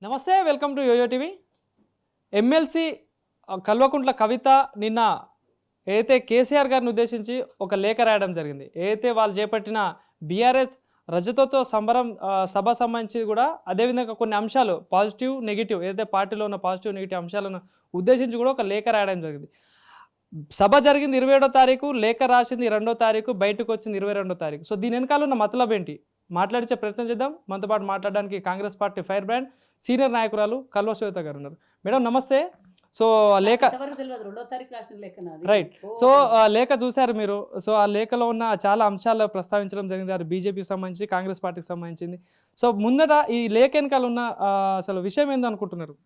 నమస్తే, welcome to YoYo TV. MLC Kalvakuntla Kavitha నిన్న ఏదైతే కేసీఆర్ గారిని ఉద్దేశించి ఒక లేఖ రాయడం జరిగింది. ఏదైతే వాళ్ళు చేపట్టిన బీఆర్ఎస్ రజతతో సంబరం సభ సంబంధించి కూడా అదేవిధంగా కొన్ని అంశాలు పాజిటివ్ నెగిటివ్ ఏదైతే పార్టీలో ఉన్న పాజిటివ్ నెగిటివ్ అంశాలను ఉద్దేశించి కూడా ఒక లేఖ రాయడం జరిగింది. సభ జరిగింది 27వ తారీఖు, లేఖ రాసింది 2వ తారీఖు, బయటకు వచ్చింది 22వ తారీఖు. సో దీని వెనకాల ఉన్న మతలబ్ ఏంటి మాట్లాడించే ప్రయత్నం చేద్దాం. మనతో పాటు మాట్లాడడానికి Congress party fire brand senior నాయకురాలు కల్వ శ్వేత గారు ఉన్నారు. మేడం నమస్తే. సో లేఖ రైట్, సో లేఖ చూశారు మీరు. సో ఆ లేఖలో ఉన్న చాలా అంశాలు ప్రస్తావించడం జరిగింది. అది బీజేపీకి సంబంధించి కాంగ్రెస్ పార్టీకి సంబంధించింది. సో ముందట ఈ లేఖ వెనకాల ఉన్న అసలు విషయం ఏందనుకుంటున్నారు?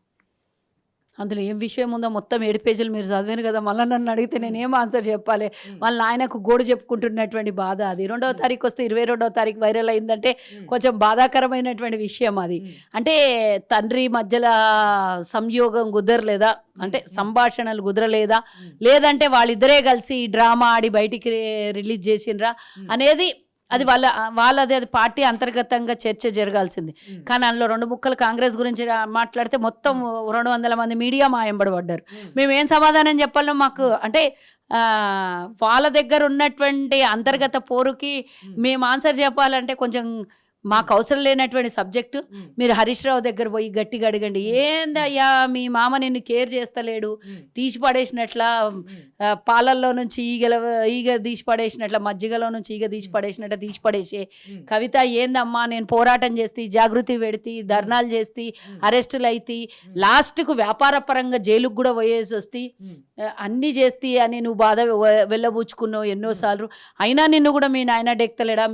అందులో ఏం విషయం ఉందో మొత్తం 7 పేజీలు మీరు చదివాను కదా, మళ్ళీ నన్ను అడిగితే నేను ఏం ఆన్సర్ చెప్పాలి? వాళ్ళ ఆయనకు గోడు చెప్పుకుంటున్నటువంటి బాధ అది. 2వ తారీఖు వస్తే 22వ తారీఖు వైరల్ అయిందంటే కొంచెం బాధాకరమైనటువంటి విషయం అది. అంటే తండ్రి మధ్యలో సంయోగం కుదరలేదా, అంటే సంభాషణలు కుదరలేదా, లేదంటే వాళ్ళిద్దరే కలిసి డ్రామా ఆడి బయటికి రిలీజ్ చేసిండ్రా అనేది అది వాళ్ళది అది పార్టీ అంతర్గతంగా చర్చ జరగాల్సింది. కానీ అందులో 2 ముక్కలు కాంగ్రెస్ గురించి మాట్లాడితే మొత్తం 200 మంది మీడియా మాయంబడి పడ్డారు. మేము ఏం సమాధానం చెప్పాలో మాకు అంటే వాళ్ళ దగ్గర ఉన్నటువంటి అంతర్గత పోరుకి మేము ఆన్సర్ చెప్పాలంటే కొంచెం మాకు అవసరం లేనటువంటి సబ్జెక్టు. మీరు హరీష్ రావు దగ్గర పోయి గట్టిగా అడగండి, ఏందయ్యా మీ మామ నిన్ను కేర్ చేస్తలేడు, తీసి పడేసినట్ల పాలల్లో నుంచి ఈగ తీసి పడేసినట్ల, మజ్జిగలో నుంచి ఈగ తీసి పడేసినట్ల తీసి పడేసే కవిత ఏందమ్మా, నేను పోరాటం చేస్తే జాగృతి పెడితే ధర్నాలు చేస్తే అరెస్టులు అయితే లాస్ట్కు వ్యాపార పరంగా జైలుకు కూడా పోయేసి వస్తే అన్నీ చేస్తే అని నువ్వు బాధ వెళ్ళబుచ్చుకున్నావు ఎన్నోసార్లు. అయినా నిన్ను కూడా మీ నాయన డెక్తలేడా,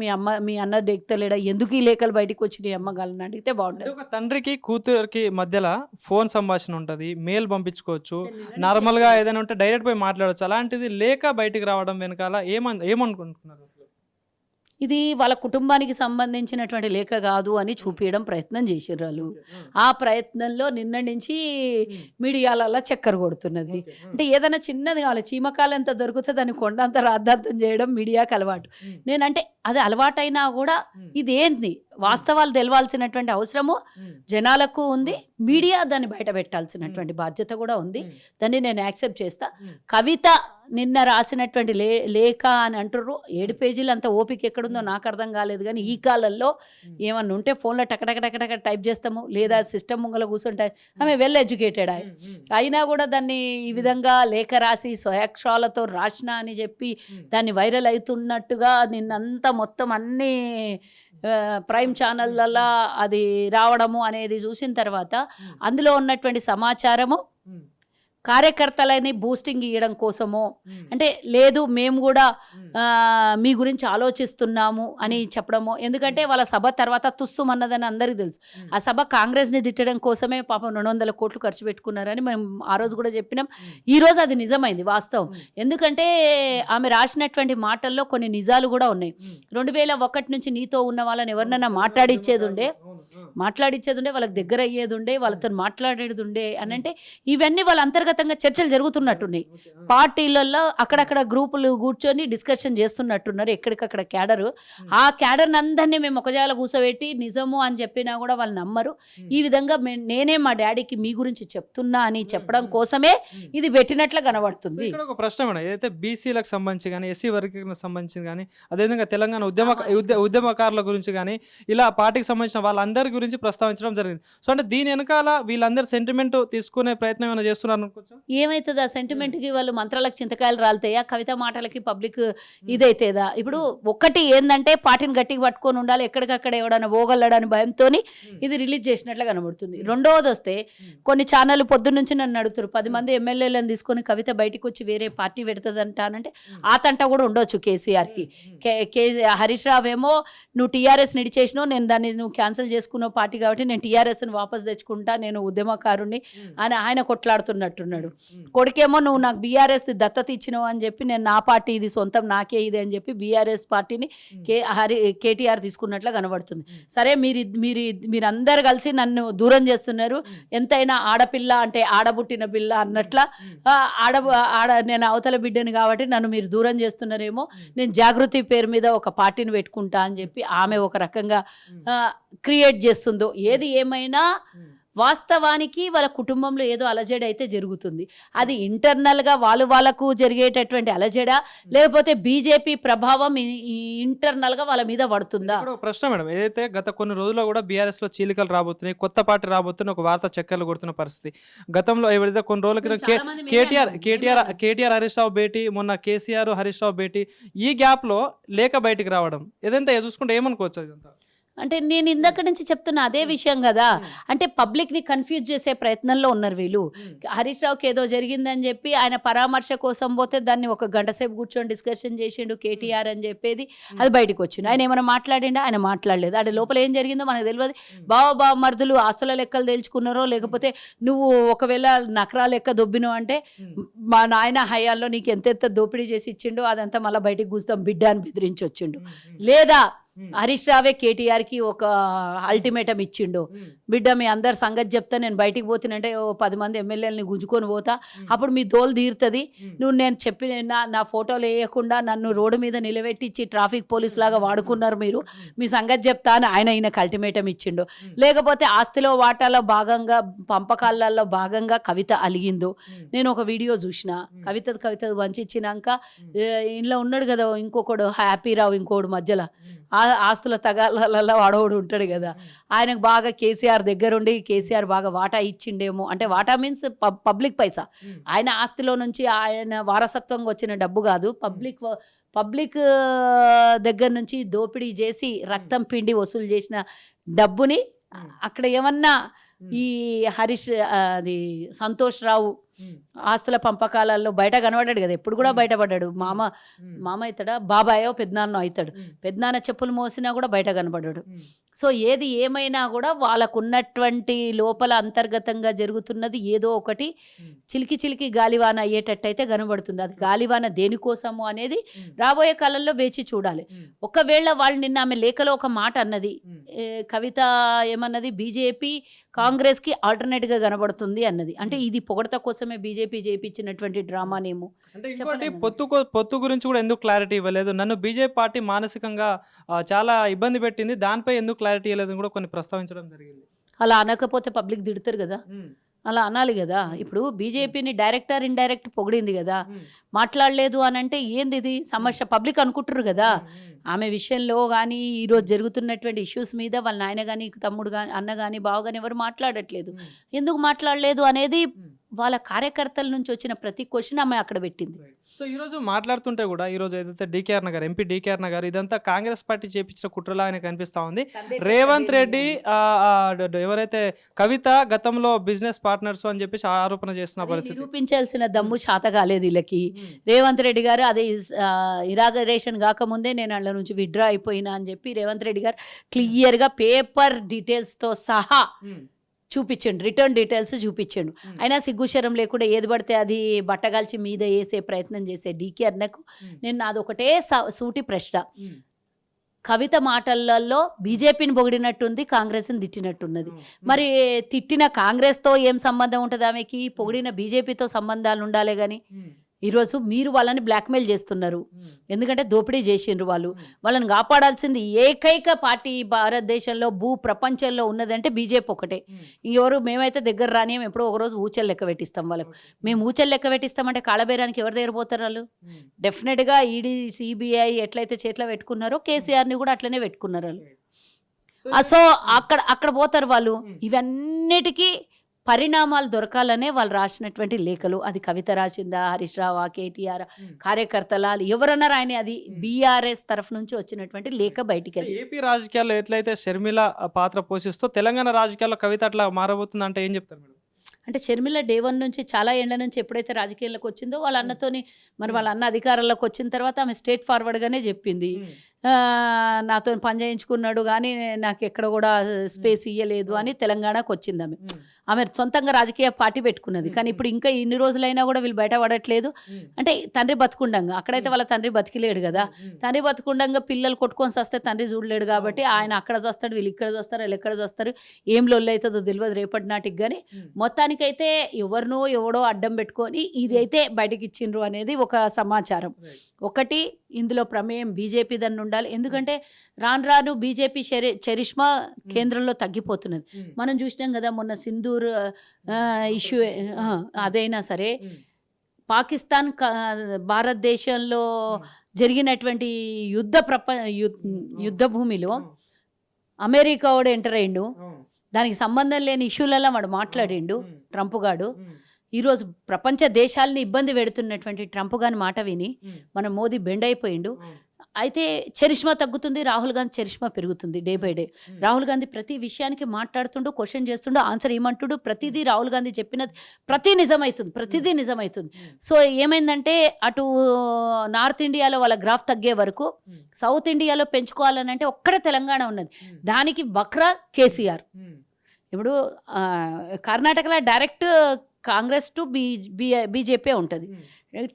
మీ అన్న డెక్తలేడా, ఎందుకు ఈ లేఖలు బయటికి వచ్చి నీ అమ్మగాలని అడిగితే బాగుంటుంది. ఒక తండ్రికి కూతురికి మధ్యలో ఫోన్ సంభాషణ ఉంటుంది, మెయిల్ పంపించుకోవచ్చు, నార్మల్ గా ఏదైనా ఉంటే డైరెక్ట్ పోయి మాట్లాడవచ్చు. అలాంటిది లేఖ బయటికి రావడం వెనకాల ఏమనుకుంటున్నారు? ఇది వాళ్ళ కుటుంబానికి సంబంధించినటువంటి లేఖ కాదు అని చూపించడం ప్రయత్నం చేసారు వాళ్ళు. ఆ ప్రయత్నంలో నిన్న నుంచి మీడియాలలో చక్కర కొడుతున్నది. అంటే ఏదైనా చిన్నది కావాలి, చీమకాలంత దొరికితే దాన్ని కొండంత రాద్ధాంతం చేయడం మీడియాకి అలవాటు. నేనంటే అది అలవాటైనా కూడా ఇదేంది వాస్తవాలు తెలవాల్సినటువంటి అవసరము జనాలకు ఉంది. మీడియా దాన్ని బయట పెట్టాల్సినటువంటి బాధ్యత కూడా ఉంది. దాన్ని నేను యాక్సెప్ట్ చేస్తా. కవిత నిన్న రాసినటువంటి లేఖ అని అంటుర్రు. 7 పేజీలు అంత ఓపిక ఎక్కడుందో నాకు అర్థం కాలేదు. కానీ ఈ కాలంలో ఏమన్నా ఉంటే ఫోన్లో టకటక టైప్ చేస్తాము, లేదా సిస్టమ్ ముంగల కూర్చుంటాయి. ఆమె వెల్ ఎడ్యుకేటెడ్ అయినా కూడా దాన్ని ఈ విధంగా లేఖ రాసి స్వయాక్షరాలతో రాసిన అని చెప్పి దాన్ని వైరల్ అవుతున్నట్టుగా నిన్నంతా మొత్తం అన్ని ప్రైమ్ ఛానళ్ళల్లో అది రావడము అనేది చూసిన తర్వాత అందులో ఉన్నటువంటి సమాచారము కార్యకర్తలని బూస్టింగ్ ఇవ్వడం కోసమో, అంటే లేదు మేము కూడా మీ గురించి ఆలోచిస్తున్నాము అని చెప్పడమో. ఎందుకంటే వాళ్ళ సభ తర్వాత తుస్సుమన్నదని అందరికీ తెలుసు. ఆ సభ కాంగ్రెస్ని తిట్టడం కోసమే పాపం 200 కోట్లు ఖర్చు పెట్టుకున్నారని మేము ఆ రోజు కూడా చెప్పినాం. ఈరోజు అది నిజమైంది, వాస్తవం. ఎందుకంటే ఆమె రాసినటువంటి మాటల్లో కొన్ని నిజాలు కూడా ఉన్నాయి. 2001 నుంచి నీతో ఉన్న వాళ్ళని ఎవరినైనా మాట్లాడిచ్చేది ఉండే, వాళ్ళకి దగ్గర అయ్యేది ఉండే, వాళ్ళతో మాట్లాడేది ఉండే అని అంటే ఇవన్నీ వాళ్ళ అంతర్గతంగా చర్చలు జరుగుతున్నట్టున్నాయి. పార్టీలలో అక్కడక్కడ గ్రూపులు కూర్చొని డిస్కషన్ చేస్తున్నట్టున్నారు ఎక్కడికక్కడ క్యాడరు. ఆ క్యాడర్ని అందరినీ మేము ఒకజాల కూర్చోబెట్టి నిజము అని చెప్పినా కూడా వాళ్ళు నమ్మరు. ఈ విధంగా నేనే మా డాడీకి మీ గురించి చెప్తున్నా అని చెప్పడం కోసమే ఇది పెట్టినట్లు కనబడుతుంది. ఇక్కడ ఒక ప్రశ్న మేడం, ఏదైతే బీసీలకు సంబంధించి కానీ ఎస్సీ వర్గీకరణకు సంబంధించి కానీ అదేవిధంగా తెలంగాణ ఉద్యమకారుల గురించి కానీ ఇలా పార్టీకి సంబంధించిన వాళ్ళందరి గురించి ప్రస్తావించడం జరిగింది. సో అంటే దీని వెనకాల వీళ్ళందరూ సెంటిమెంట్ తీసుకునే ప్రయత్నం ఏమైనా చేస్తున్నారు అనుకోవచ్చు? ఏమైతుందా సెంటిమెంట్కి? వాళ్ళు మంత్రాలకు చింతకాయలు రాలుతాయా? కవిత మాటలకి పబ్లిక్ ఇదైతేదా? ఇప్పుడు ఒక్కటి ఏంటంటే పార్టీని గట్టిగా పట్టుకొని ఉండాలి, ఎక్కడికక్కడ ఎవడన్నా పోగలడని భయంతో ఇది రిలీజ్ చేసినట్లు కనబడుతుంది. రెండవది వస్తే కొన్ని ఛానళ్ళు పొద్దున్న నుంచి నన్ను అడుగుతారు, 10 మంది ఎమ్మెల్యేలను తీసుకొని కవిత బయటకు వచ్చి వేరే పార్టీ పెడుతుందంటానంటే ఆ తంట కూడా ఉండొచ్చు కేసీఆర్కి. హరీష్ రావు ఏమో నువ్వు టీఆర్ఎస్ నిడిచేసినావు, నేను దాన్ని నువ్వు క్యాన్సిల్ చేసుకున్నావు పార్టీ కాబట్టి నేను టీఆర్ఎస్ని వాపస్ తెచ్చుకుంటా, నేను ఉద్యమకారుణ్ణి అని ఆయన కొట్లాడుతున్నట్టున్నాడు. కొడుకేమో నువ్వు నాకు బీఆర్ఎస్ దత్తత ఇచ్చినావు అని చెప్పి నేను నా పార్టీ ఇది సొంతం నాకే ఇది అని చెప్పి బీఆర్ఎస్ పార్టీని కేటీఆర్ తీసుకున్నట్లు కనబడుతుంది. సరే మీరందరు కలిసి నన్ను దూరం చేస్తున్నారు, ఎంతైనా ఆడపిల్ల అంటే ఆడబుట్టిన పిల్ల అన్నట్ల నేను అవతల బిడ్డని కాబట్టి నన్ను మీరు దూరం చేస్తున్నారేమో, నేను జాగృతి పేరు మీద ఒక పార్టీని పెట్టుకుంటా అని చెప్పి ఆమె ఒక రకంగా క్రియేట్ చేస్తుందో. ఏది ఏమైనా వాస్తవానికి వాళ్ళ కుటుంబంలో ఏదో అలజడి అయితే జరుగుతుంది. అది ఇంటర్నల్గా వాళ్ళకు జరిగేటటువంటి అలజడా, లేకపోతే బీజేపీ ప్రభావం ఈ ఇంటర్నల్గా వాళ్ళ మీద పడుతుందా? ఇప్పుడు ఒక ప్రశ్న మేడం, ఏదైతే గత కొన్ని రోజుల్లో కూడా బీఆర్ఎస్ లో చీలికలు రాబోతున్నాయి, కొత్త పార్టీ రాబోతున్న ఒక వార్త చక్కర్లు కొడుతున్న పరిస్థితి. గతంలో ఏదైతే కొన్ని రోజుల క్రితం కేటీఆర్ హరీష్ రావు భేటీ, మొన్న కేసీఆర్ హరీష్ రావు భేటీ, ఈ గ్యాప్ లో లేక బయటికి రావడం, ఏదంతా చూసుకుంటే ఏమనుకోవచ్చు ఇదంతా? అంటే నేను ఇందాక నుంచి చెప్తున్నా అదే విషయం కదా. అంటే పబ్లిక్ని కన్ఫ్యూజ్ చేసే ప్రయత్నంలో ఉన్నారు వీళ్ళు. హరీష్ రావుకి ఏదో జరిగిందని చెప్పి ఆయన పరామర్శ కోసం పోతే దాన్ని ఒక గంట సేపు కూర్చొని డిస్కషన్ చేసిండు కేటీఆర్ అని చెప్పేది, అది బయటకు వచ్చిండు. ఆయన ఏమైనా మాట్లాడిండా? ఆయన మాట్లాడలేదు. అంటే లోపల ఏం జరిగిందో మనకు తెలియదు. బావ మరుదులు ఆస్తుల లెక్కలు తెలుసుకున్నారో, లేకపోతే నువ్వు ఒకవేళ నకరా లెక్క దొబ్బినో అంటే మా నాయన హయాల్లో నీకు ఎంతెంత దోపిడీ చేసి ఇచ్చిండో అదంతా మళ్ళీ బయటికి కూస్తాం బిడ్డ అని బెదిరించి వచ్చిండు. లేదా హరీష్ రావే కేటీఆర్కి ఒక అల్టిమేటం ఇచ్చిండు, బిడ్డ మీ అందరు సంగతి చెప్తా, నేను బయటికి పోతానంటే 10 మంది ఎమ్మెల్యేలని గుంజుకొని పోతా, అప్పుడు మీ దోలు తీరుతుంది, నువ్వు నేను చెప్పిన నా ఫోటోలు వేయకుండా నన్ను రోడ్డు మీద నిలబెట్టించి ట్రాఫిక్ పోలీస్ లాగా వాడుకున్నారు మీరు, మీ సంగతి చెప్తా అని ఆయనకు అల్టిమేటం ఇచ్చిండు. లేకపోతే ఆస్తిలో వాటాలో భాగంగా పంపకాలలో భాగంగా కవిత అలిగిందో. నేను ఒక వీడియో చూసిన, కవిత వంచిచ్చినాక ఇంట్లో ఉన్నాడు కదా ఇంకొకడు హ్యాపీరావు, ఇంకోడు మధ్యలో ఆస్తుల తగాలలో వాడోడు ఉంటాడు కదా, ఆయనకు బాగా కేసీఆర్ దగ్గరుండి కేసీఆర్ బాగా వాటా ఇచ్చిండేమో. అంటే వాటా మీన్స్ పబ్లిక్ పైసా, ఆయన ఆస్తిలో నుంచి ఆయన వారసత్వంగా వచ్చిన డబ్బు కాదు, పబ్లిక్ దగ్గర నుంచి దోపిడీ చేసి రక్తం పిండి వసూలు చేసిన డబ్బుని అక్కడ ఏమన్నా ఈ అది సంతోష్ రావు ఆస్తుల పంపకాలలో బయట కనబడ్డాడు కదా, ఎప్పుడు కూడా బయటపడ్డాడు. మామ అవుతాడా, బాబాయో పెద్దనాన్న అవుతాడు, పెద్దనాన్న చెప్పులు మోసినా కూడా బయట కనబడ్డాడు. సో ఏది ఏమైనా కూడా వాళ్ళకు ఉన్నటువంటి లోపల అంతర్గతంగా జరుగుతున్నది ఏదో ఒకటి చిలికి గాలివాన అయ్యేటట్టయితే కనబడుతుంది. అది గాలివాన దేనికోసము అనేది రాబోయే కాలంలో వేచి చూడాలి. ఒకవేళ వాళ్ళు నిన్న ఆమె లేఖలో ఒక మాట అన్నది, కవిత ఏమన్నది, బీజేపీ కాంగ్రెస్కి ఆల్టర్నేట్గా కనబడుతుంది అన్నది. అంటే ఇది పొగడత కోసమే బీజేపీ చేయించినటువంటి డ్రామానేమో. అంటే ఇంకోటి పొత్తు గురించి కూడా ఎందుకు క్లారిటీ ఇవ్వలేదు, నన్ను బీజేపీ పార్టీ మానసికంగా చాలా ఇబ్బంది పెట్టింది, దానిపై ఎందుకు క్లారిటీ ఇవ్వలేదు కూడా కొన్ని ప్రస్తావించడం జరిగింది. అలా అనకపోతే పబ్లిక్ తిడతారు కదా, అలా అనాలి కదా. ఇప్పుడు బీజేపీని డైరెక్టర్ ఇండైరెక్ట్ పొగిడింది కదా, మాట్లాడలేదు అని అంటే ఏంది ఇది సమస్య, పబ్లిక్ అనుకుంటారు కదా. ఆమె విషయంలో కానీ ఈరోజు జరుగుతున్నటువంటి ఇష్యూస్ మీద వాళ్ళ నాయన కానీ తమ్ముడు కానీ అన్న కానీ బావ కానీ ఎవరు మాట్లాడట్లేదు. ఎందుకు మాట్లాడలేదు అనేది వాళ్ళ కార్యకర్తల నుంచి వచ్చిన ప్రతి క్వశ్చన్ ఆమె అక్కడ పెట్టింది. సో ఈరోజు మాట్లాడుతుంటే కూడా ఈరోజు ఏదైతే DKR Nagar MP DKR Nagar ఇదంతా కాంగ్రెస్ పార్టీ చేపించిన కుట్రలా అని కనిపిస్తా ఉంది. రేవంత్ రెడ్డి ఎవరైతే కవిత గతంలో బిజినెస్ పార్ట్నర్స్ అని చెప్పేసి ఆరోపణ చేస్తున్న పరిస్థితి, నిరూపించాల్సిన దమ్ము శాత కాలేదు వీళ్ళకి. రేవంత్ రెడ్డి గారు అదే ఇనాగరేషన్ కాకముందే నేను వాళ్ళ నుంచి విత్డ్రా అయిపోయినా అని చెప్పి రేవంత్ రెడ్డి గారు క్లియర్గా పేపర్ డీటెయిల్స్తో సహా చూపించండు, రిటర్న్ డీటెయిల్స్ చూపించండు. అయినా సిగ్గుశరం లేకుండా ఏది పడితే అది బట్టగాల్చి మీద వేసే ప్రయత్నం చేసే డీకేఆర్నకు నేను నాది ఒకటే సూటి ప్రశ్న, కవిత మాటలలో బీజేపీని పొగిడినట్టుంది, కాంగ్రెస్ని తిట్టినట్టున్నది. మరి తిట్టిన కాంగ్రెస్తో ఏం సంబంధం ఉంటుంది ఆమెకి, పొగిడిన బీజేపీతో సంబంధాలు ఉండాలి కానీ. ఈరోజు మీరు వాళ్ళని బ్లాక్మెయిల్ చేస్తున్నారు, ఎందుకంటే దోపిడీ చేసిండ్రు. వాళ్ళని కాపాడాల్సింది ఏకైక పార్టీ భారతదేశంలో ప్రపంచంలో ఉన్నదంటే బీజేపీ ఒకటే. ఎవరు మేమైతే దగ్గర రానియం, ఎప్పుడో ఒకరోజు ఊచలు లెక్క పెట్టిస్తాం వాళ్ళకు. మేము ఊచలు లెక్క పెట్టిస్తామంటే కాళబేరానికి ఎవరి దగ్గర పోతారు వాళ్ళు? డెఫినెట్గా ఈడీ సిబిఐ ఎట్లయితే చేతిలో పెట్టుకున్నారో కేసీఆర్ని కూడా అట్లనే పెట్టుకున్నారు వాళ్ళు. సో అక్కడ పోతారు వాళ్ళు. ఇవన్నిటికీ పరిణామాలు దొరకాలనే వాళ్ళు రాసినటువంటి లేఖలు. అది కవిత రాసిందా, హరీష్ రావు, కేటీఆర్ కార్యకర్తల ఎవరన్నా రాయని, అది బీఆర్ఎస్ తరఫు నుంచి వచ్చినటువంటి లేఖ బయటికి. ఏపీ రాజకీయాల్లో ఎట్లయితే షర్మిల పాత్ర పోషిస్తూ తెలంగాణ రాజకీయాల్లో కవిత అట్లా మారబోతుంది అంటే ఏం చెప్తారు మేడం? అంటే షర్మిల డే 1 నుంచి చాలా ఏళ్ల నుంచి ఎప్పుడైతే రాజకీయాల్లోకి వచ్చిందో వాళ్ళ అన్నతోని, మరి వాళ్ళ అన్న అధికారంలోకి వచ్చిన తర్వాత ఆమె స్ట్రేట్ ఫార్వర్డ్గానే చెప్పింది, నాతో పని చేయించుకున్నాడు కానీ నాకు ఎక్కడ కూడా స్పేస్ ఇయ్యలేదు అని తెలంగాణకు వచ్చింది. ఆమె సొంతంగా రాజకీయ పార్టీ పెట్టుకున్నది. కానీ ఇప్పుడు ఇంకా ఇన్ని రోజులైనా కూడా వీళ్ళు బయట పడట్లేదు. అంటే తండ్రి బతుకుండంగా, అక్కడైతే వాళ్ళ తండ్రి బతికిలేడు కదా, తండ్రి బతుకుండంగా పిల్లలు కొట్టుకొని వస్తే తండ్రి చూడలేడు కాబట్టి ఆయన అక్కడ చేస్తాడు, వీళ్ళు ఇక్కడ చేస్తారు, వీళ్ళు ఎక్కడ చేస్తారు, ఏం లొల్లు అవుతుందో తెలియదు రేపటి నాటికి. కానీ మొత్తానికైతే ఎవరినో ఎవడో అడ్డం పెట్టుకొని ఇది అయితే బయటకి ఇచ్చిండ్రు అనేది ఒక సమాచారం. ఒకటి ఇందులో ప్రమేయం బీజేపీ దాన్ని ఉండాలి. ఎందుకంటే రాను రాను బీజేపీ చరిష్మా కేంద్రంలో తగ్గిపోతున్నది. మనం చూసినాం కదా మొన్న సింధూర్ ఇష్యూ, అదైనా సరే పాకిస్తాన్ భారతదేశంలో జరిగినటువంటి యుద్ధ భూమిలో అమెరికా వాడు ఎంటర్ అయ్యిండు. దానికి సంబంధం లేని ఇష్యూలలో వాడు మాట్లాడిండు ట్రంప్ గాడు. ఈరోజు ప్రపంచ దేశాలని ఇబ్బంది పెడుతున్నటువంటి ట్రంప్ గాని మాట విని మన మోదీ బెండ్ అయిపోయిండు. అయితే చరిష్మా తగ్గుతుంది, రాహుల్ గాంధీ చరిష్మా పెరుగుతుంది day by day. Rahul Gandhi ప్రతి విషయానికి మాట్లాడుతుండు, క్వశ్చన్ చేస్తుండు, ఆన్సర్ ఏమంటుడు, ప్రతిదీ రాహుల్ గాంధీ చెప్పినది ప్రతిదీ నిజమవుతుంది. సో ఏమైందంటే అటు నార్త్ ఇండియాలో వాళ్ళ గ్రాఫ్ తగ్గే వరకు సౌత్ ఇండియాలో పెంచుకోవాలని అంటే ఒక్కడే తెలంగాణ ఉన్నది. దానికి వక్రా కేసీఆర్. ఇప్పుడు కర్ణాటకలో డైరెక్ట్ కాంగ్రెస్ టు బీజేపీ ఉంటుంది.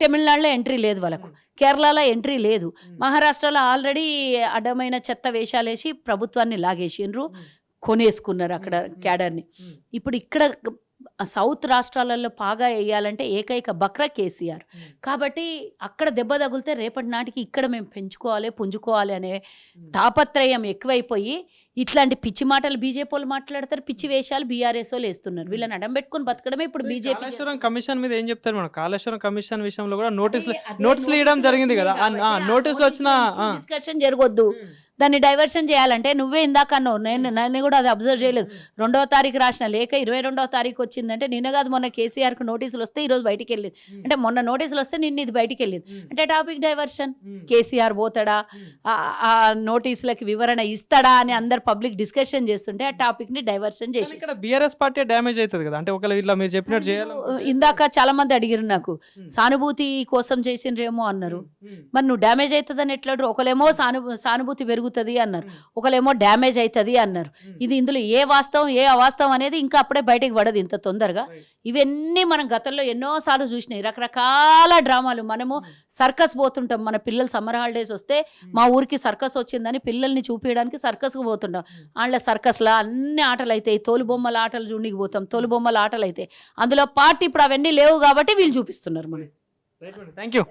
తమిళనాడులో ఎంట్రీ లేదు వాళ్ళకు, కేరళలో ఎంట్రీ లేదు, మహారాష్ట్రలో ఆల్రెడీ అడ్డమైన చెత్త వేషాలేసి ప్రభుత్వాన్ని లాగేసిండ్రు, కొనేసుకున్నారు అక్కడ క్యాడర్ని. ఇప్పుడు ఇక్కడ సౌత్ రాష్ట్రాలలో పాగా వేయాలంటే ఏకైక బక్రా కేసీఆర్. కాబట్టి అక్కడ దెబ్బ తగిలితే రేపటి నాటికి ఇక్కడ మేము పెంచుకోవాలి పుంజుకోవాలి అనే తాపత్రయం ఎక్కువైపోయి ఇట్లాంటి పిచ్చి మాటలు బీజేపీ వాళ్ళు మాట్లాడతారు, పిచ్చి వేషాలు బీఆర్ఎస్ వాళ్ళు వేస్తున్నారు. వీళ్ళని అడం పెట్టుకుని బతకడమే ఇప్పుడు బీజేపీ. కాళేశ్వరం కమిషన్ మీద ఏం చెప్తారు మనం? కాళేశ్వరం కమిషన్ విషయంలో కూడా నోటీసులు ఇవ్వడం జరిగింది కదా, నోటీసులు వచ్చిన డిస్కషన్ జరగొద్దు, దాన్ని డైవర్షన్ చేయాలంటే నువ్వే ఇందాక అన్నావు, నన్ను కూడా అది అబ్జర్వ్ చేయలేదు. 2వ తారీఖు రాసిన లేఖ 22వ తారీఖు వచ్చిందంటే నిన్న కాదు మొన్న కేసీఆర్కి నోటీసులు వస్తే ఈరోజు బయటికి వెళ్ళేది. అంటే మొన్న నోటీసులు వస్తే నిన్న ఇది బయటికి వెళ్ళేది. అంటే టాపిక్ డైవర్షన్. కేసీఆర్ పోతాడా, ఆ నోటీసులకి వివరణ ఇస్తాడా అని అందరు పబ్లిక్ డిస్కషన్ చేస్తుంటే ఆ టాపిక్ ని డైవర్షన్ చేసి ఇక్కడ బీఆర్ఎస్ పార్టీ డ్యామేజ్ అవుతుంది కదా. అంటే ఒకవేళ ఇట్లా మీరు చెప్పినట్టు చేయాలి. ఇందాక చాలా మంది అడిగారు నాకు, సానుభూతి కోసం చేసిండ్రేమో అన్నారు. మరి నువ్వు డ్యామేజ్ అవుతుందని ఎట్లా? ఒకలేమో సానుభూతి పెరుగుతుంది అన్నారు, ఒకలేమో డ్యామేజ్ అవుతుంది అన్నారు. ఇది ఇందులో ఏ వాస్తవం ఏ అవాస్తవం అనేది ఇంకా అప్పుడే బయటకు పడదు ఇంత తొందరగా. ఇవన్నీ మనం గతంలో ఎన్నోసార్లు చూసినాయి, రకరకాల డ్రామాలు. మనము సర్కస్ పోతుంటాం, మన పిల్లలు సమ్మర్ హాలిడేస్ వస్తే మా ఊరికి సర్కస్ వచ్చిందని పిల్లల్ని చూపించడానికి సర్కస్కు పోతుంటాం. అందులో సర్కస్లో అన్ని ఆటలు అయితే, తోలుబొమ్మల ఆటలు చూడడానికి పోతాం, తోలుబొమ్మల ఆటలు అయితే అందులో పార్టీ ఇప్పుడు అవన్నీ లేవు కాబట్టి వీళ్ళు చూపిస్తున్నారు మనం. Thank you.